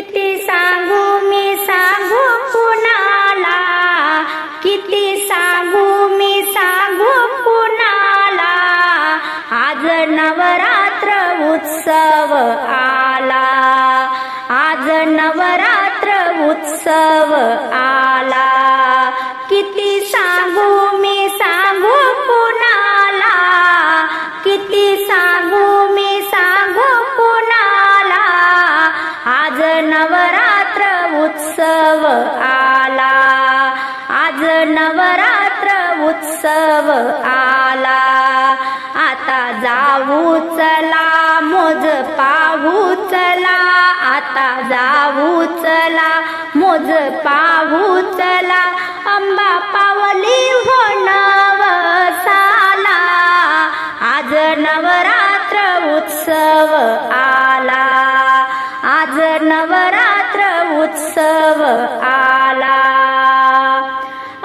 किती सांगू मी सांगू कुणाला, किती सांगू मी सांगू कुणाला, आज नवरात्र उत्सव आला, आज नवरात्र उत्सव आला। किती सांगू मी सांगू कुणाला, किती सांगू मी सांगू कुणाला, आज नवरात्र उत्सव आला, आज नवरात्र उत्सव आला। आता जाऊ चला मोज पाहू चला, आता जाऊ चला मोज पाहू चला, अंबा पावली हो नवसाला, आज नवरात्र उत्सव आला, आज नवरात्र उत्सव आला।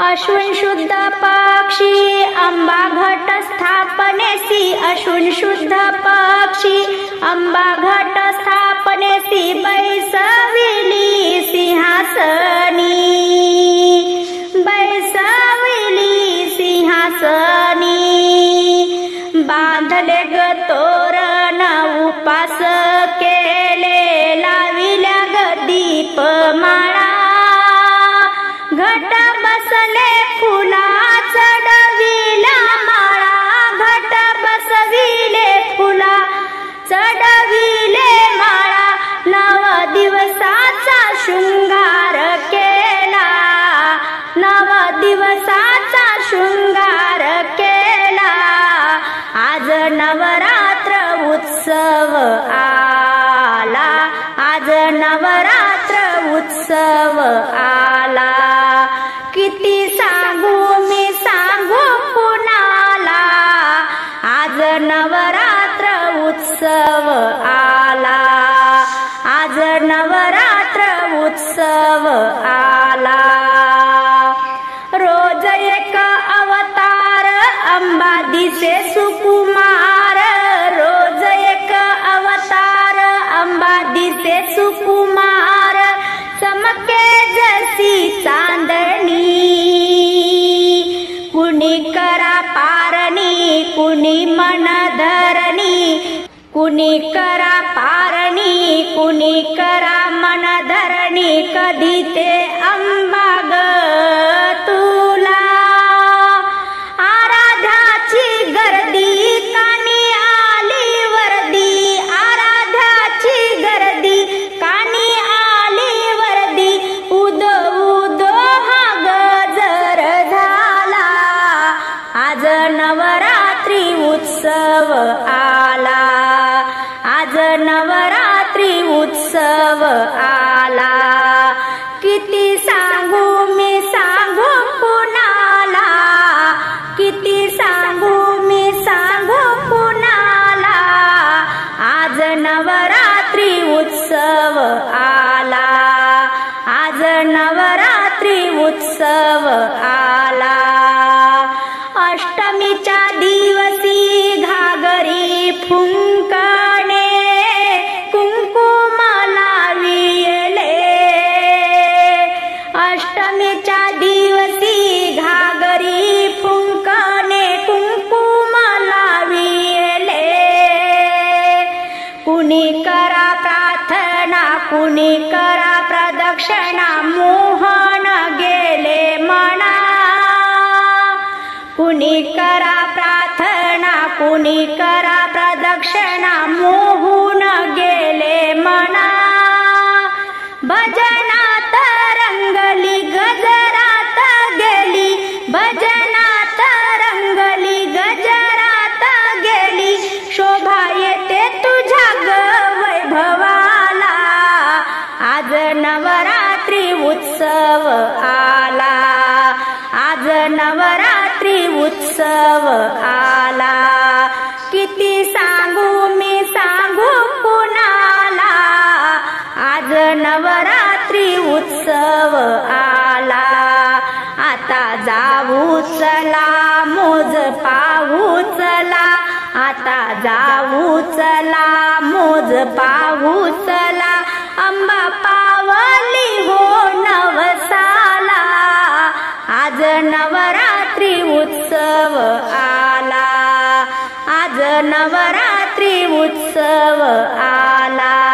अश्विन शुद्ध पक्षी अंबा घट स्थापनेसी, अश्विन शुद्ध पक्षी अंबा घट स्थापनेसी, बैसविली सिंहासनी, बैसविली सिंहासनी, बांधले ग तोरण उपास केले, लाविल्या ग दीपमाळा, घट बसले फुला चढविला माळा, घट बसविले फुला चढविले माळा, नव दिवसाचा शृंगार केला, नव दिवसाचा शृंगार केला, आज नवरात्र उत्सव आला, आज नवरात्र उत्सव आला। किती सांगू मी सांगू कुणाला, आज नवरात्र उत्सव आला, आज नवरात्र उत्सव आला। रोज एक अवतार अंबा दिसे सुकुमार, रोज एक अवतार अंबा दिसे सुकुमार, चमके जशी चांदणी, कुणी करा पारणी कुणी मन धरणी, कुणी करा पारणी कुणी करा मन धरणी, कधी ते अंबा ग तुला आराध्याची गर्दी, कानी आली वर्दी, आराध्याची गर्दी कानी आली वर्दी, उदो उदो हा गजर झाला, आज नवरात्री उत्सव आला, आज नवरात्री उत्सव आला। किती सांगू मी सांगू कुणाला, किती सांगू मी सांगू कुणाला, आज नवरात्री उत्सव आला, आज नवरात्री उत्सव आला। अष्टमीच्या दिवशी घागरी फुंकणे, कुंकुम लाविले, अष्टमीच्या दिवशी घागरी फुंकणे, कुंकुम लाविले, कुणी करा प्रार्थना कुणी करा प्रदक्षिणा, मोहन गेले मना, कुणी करा प्रार्थना कुणी करा प्रदक्षिणा, मोहून गेले मना, भजनात रंगली गजरात गेली, भजनात रंगली गजरात गेली, शोभा येते तुझ्या ग वैभवाला, आज नवरात्री उत्सव आला, आज नवरात्री उत्सव आला। किती सांगू मी सांगू कुणाला, आज नवरात्री उत्सव आला। आता जाऊ चला मोज पाहू चला, आता जाऊ चला मोज पाहू चला, अंबा नवरात्री उत्सव आला, आज नवरात्री उत्सव आला.